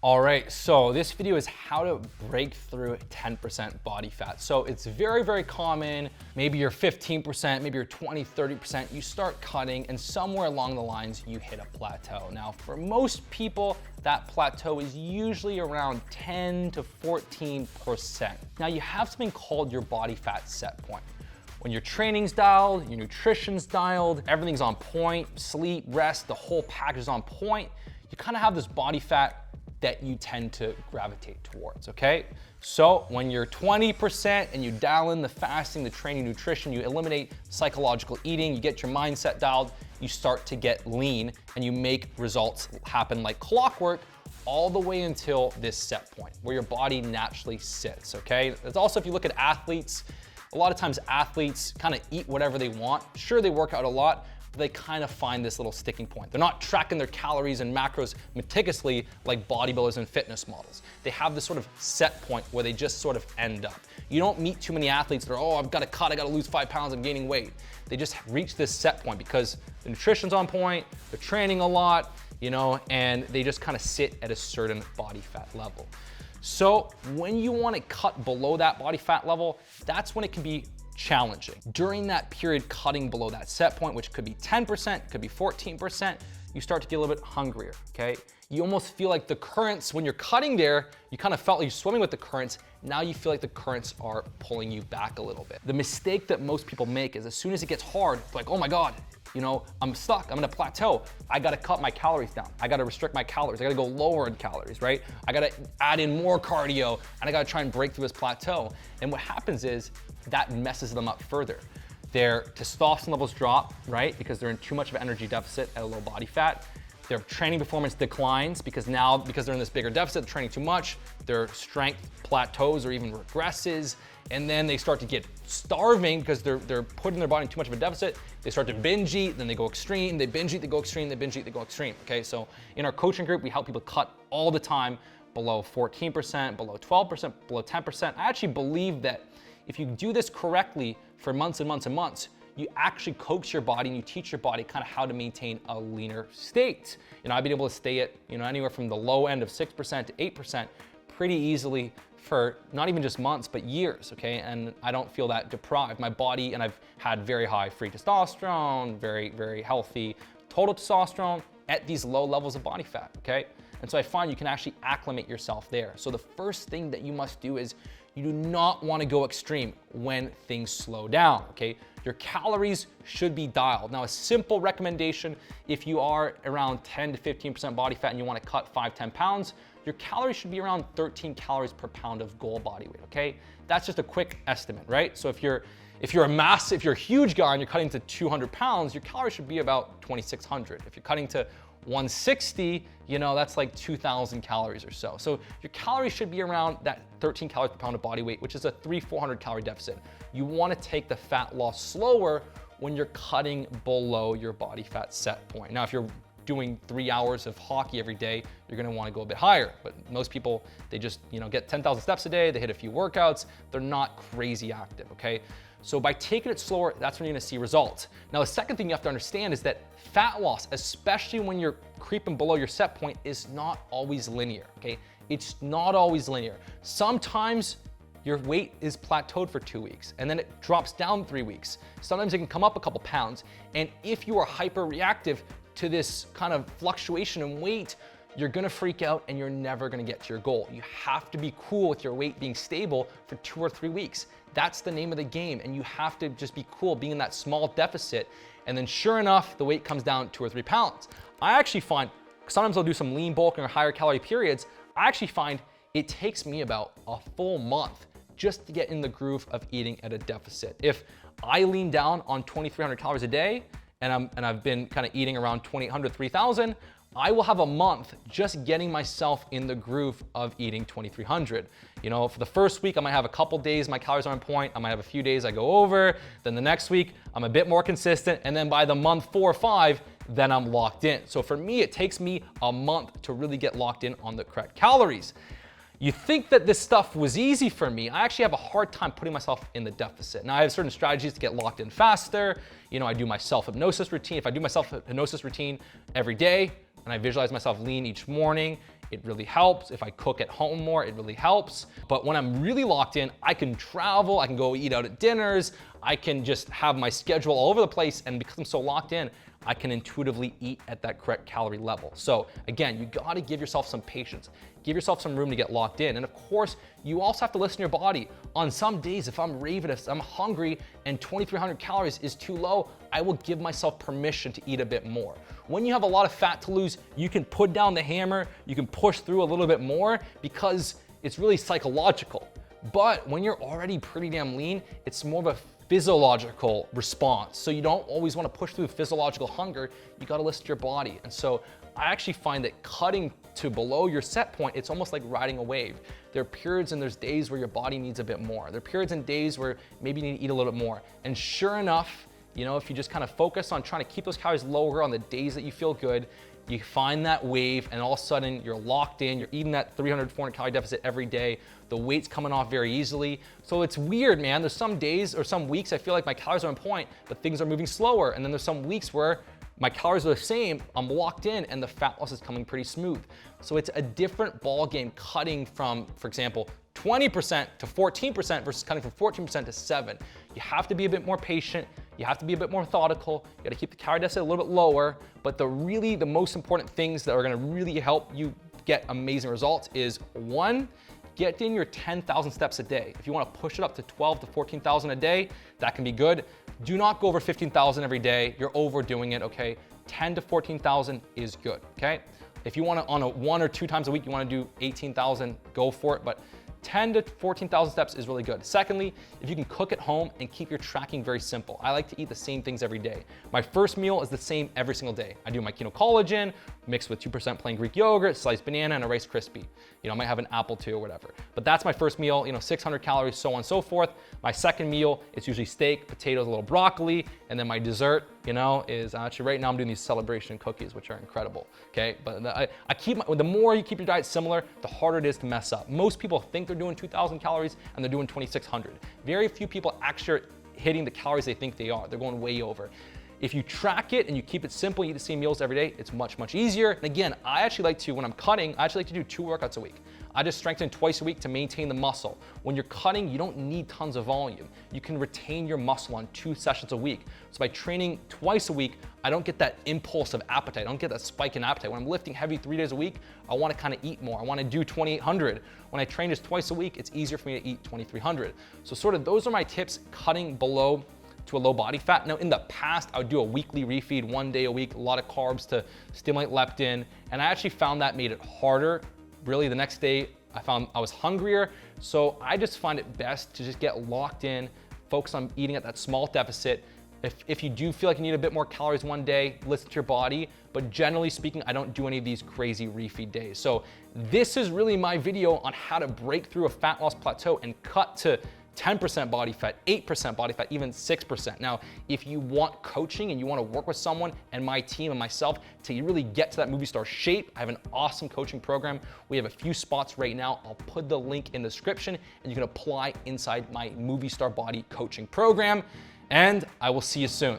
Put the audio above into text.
All right, so this video is how to break through 10% body fat. So it's very, very common. Maybe you're 15%, maybe you're 20, 30%. You start cutting and somewhere along the lines, you hit a plateau. Now, for most people, that plateau is usually around 10 to 14%. Now, you have something called your body fat set point. When your training's dialed, your nutrition's dialed, everything's on point, sleep, rest, the whole package is on point, you kind of have this body fat that you tend to gravitate towards, okay? So when you're 20% and you dial in the fasting, the training, nutrition, you eliminate psychological eating, you get your mindset dialed, you start to get lean and you make results happen like clockwork all the way until this set point where your body naturally sits, okay? It's also, if you look at athletes, a lot of times athletes kind of eat whatever they want. Sure, they work out a lot, they kind of find this little sticking point. They're not tracking their calories and macros meticulously like bodybuilders and fitness models. They have this sort of set point where they just sort of end up. You don't meet too many athletes that are, oh, I've got to cut, I got to lose 5 pounds, I'm gaining weight. They just reach this set point because the nutrition's on point, they're training a lot, you know, and they just kind of sit at a certain body fat level. So when you want to cut below that body fat level, that's when it can be challenging. During that period, cutting below that set point, which could be 10%, could be 14%, you start to get a little bit hungrier, okay? You almost feel like the currents, when you're cutting there, you kind of felt like you're swimming with the currents. Now you feel like the currents are pulling you back a little bit. The mistake that most people make is as soon as it gets hard, it's like, oh my God, you know, I'm stuck, I'm in a plateau. I gotta cut my calories down. I gotta restrict my calories. I gotta go lower in calories, right? I gotta add in more cardio and I gotta try and break through this plateau. And what happens is that messes them up further. Their testosterone levels drop, right? Because they're in too much of an energy deficit at a low body fat. Their training performance declines because they're in this bigger deficit, they're training too much, their strength plateaus or even regresses. And then they start to get starving because they're putting their body in too much of a deficit. They start to binge eat, then they go extreme, they binge eat, they go extreme, they binge eat, they go extreme, okay? So in our coaching group, we help people cut all the time below 14%, below 12%, below 10%. I actually believe that if you do this correctly for months and months and months, you actually coax your body and you teach your body kind of how to maintain a leaner state. You know, I've been able to stay at, you know, anywhere from the low end of 6% to 8% pretty easily for not even just months, but years, okay? And I don't feel that deprived. My body, and I've had very high free testosterone, very, very healthy total testosterone at these low levels of body fat, okay? And so I find you can actually acclimate yourself there. So the first thing that you must do is you do not want to go extreme when things slow down, okay? Your calories should be dialed. Now, a simple recommendation, if you are around 10 to 15% body fat and you want to cut 5, 10 pounds, your calories should be around 13 calories per pound of goal body weight, okay? That's just a quick estimate, right? So if you're a huge guy and you're cutting to 200 pounds, your calories should be about 2,600. If you're cutting to 160, you know, that's like 2,000 calories or so. So your calories should be around that 13 calories per pound of body weight, which is a 300-400 calorie deficit. You want to take the fat loss slower when you're cutting below your body fat set point. Now, if you're doing 3 hours of hockey every day, you're gonna wanna go a bit higher. But most people, they just, you know, get 10,000 steps a day, they hit a few workouts, they're not crazy active, okay? So by taking it slower, that's when you're gonna see results. Now, the second thing you have to understand is that fat loss, especially when you're creeping below your set point, is not always linear, okay? It's not always linear. Sometimes your weight is plateaued for 2 weeks and then it drops down 3 weeks. Sometimes it can come up a couple pounds. And if you are hyper-reactive to this kind of fluctuation in weight, you're gonna freak out and you're never gonna get to your goal. You have to be cool with your weight being stable for 2 or 3 weeks. That's the name of the game, and you have to just be cool being in that small deficit, and then sure enough, the weight comes down 2 or 3 pounds. I actually find, sometimes I'll do some lean bulking or higher calorie periods, I actually find it takes me about a full month just to get in the groove of eating at a deficit. If I lean down on 2,300 calories a day, and I've been kind of eating around 2,800, 3,000, I will have a month just getting myself in the groove of eating 2,300. You know, for the first week, I might have a couple days my calories are on point. I might have a few days I go over. Then the next week, I'm a bit more consistent. And then by the month 4 or 5, then I'm locked in. So for me, it takes me a month to really get locked in on the correct calories. You think that this stuff was easy for me. I actually have a hard time putting myself in the deficit. Now, I have certain strategies to get locked in faster. You know, I do my self-hypnosis routine. If I do my self-hypnosis routine every day and I visualize myself lean each morning, it really helps. If I cook at home more, it really helps. But when I'm really locked in, I can travel, I can go eat out at dinners, I can just have my schedule all over the place, and because I'm so locked in, I can intuitively eat at that correct calorie level. So again, you gotta give yourself some patience. Give yourself some room to get locked in. And of course, you also have to listen to your body. On some days, if I'm ravenous, I'm hungry, and 2,300 calories is too low, I will give myself permission to eat a bit more. When you have a lot of fat to lose, you can put down the hammer, you can push through a little bit more because it's really psychological. But when you're already pretty damn lean, it's more of a physiological response. So you don't always want to push through physiological hunger. You got to listen to your body. And so I actually find that cutting to below your set point, it's almost like riding a wave. There are periods and there's days where your body needs a bit more. There are periods and days where maybe you need to eat a little bit more. And sure enough, you know, if you just kind of focus on trying to keep those calories lower on the days that you feel good, you find that wave and all of a sudden you're locked in, you're eating that 300, 400 calorie deficit every day. The weight's coming off very easily. So it's weird, man. There's some days or some weeks I feel like my calories are on point, but things are moving slower. And then there's some weeks where my calories are the same, I'm locked in, and the fat loss is coming pretty smooth. So it's a different ball game cutting from, for example, 20% to 14% versus cutting from 14% to 7. You have to be a bit more patient. You have to be a bit more methodical. You gotta keep the calorie deficit a little bit lower. But the most important things that are gonna really help you get amazing results is, one, get in your 10,000 steps a day. If you wanna push it up to 12 to 14,000 a day, that can be good. Do not go over 15,000 every day. You're overdoing it, okay? 10 to 14,000 is good, okay? If you wanna, on a 1 or 2 times a week, you wanna do 18,000, go for it. But 10 to 14,000 steps is really good. Secondly, if you can cook at home and keep your tracking very simple. I like to eat the same things every day. My first meal is the same every single day. I do my Kino collagen mixed with 2% plain Greek yogurt, sliced banana, and a Rice Krispie. You know, I might have an apple too or whatever. But that's my first meal, you know, 600 calories, so on and so forth. My second meal, it's usually steak, potatoes, a little broccoli, and then my dessert, you know, is actually right now I'm doing these celebration cookies, which are incredible, okay? But the more you keep your diet similar, the harder it is to mess up. Most people think they're doing 2,000 calories and they're doing 2,600. Very few people actually are hitting the calories they think they are. They're going way over. If you track it and you keep it simple, you eat the same meals every day, it's much, much easier. And again, I actually like to, when I'm cutting, I actually like to do 2 workouts a week. I just strengthen twice a week to maintain the muscle. When you're cutting, you don't need tons of volume. You can retain your muscle on 2 sessions a week. So by training twice a week, I don't get that impulse of appetite. I don't get that spike in appetite. When I'm lifting heavy 3 days a week, I want to kind of eat more. I want to do 2,800. When I train just twice a week, it's easier for me to eat 2,300. So sort of those are my tips cutting below to a low body fat. Now in the past, I would do a weekly refeed 1 day a week, a lot of carbs to stimulate leptin. And I actually found that made it harder. Really the next day, I found I was hungrier. So I just find it best to just get locked in, focus on eating at that small deficit. If you do feel like you need a bit more calories one day, listen to your body. But generally speaking, I don't do any of these crazy refeed days. So this is really my video on how to break through a fat loss plateau and cut to 10% body fat, 8% body fat, even 6%. Now, if you want coaching and you want to work with someone and my team and myself to really get to that movie star shape, I have an awesome coaching program. We have a few spots right now. I'll put the link in the description and you can apply inside my movie star body coaching program. And I will see you soon.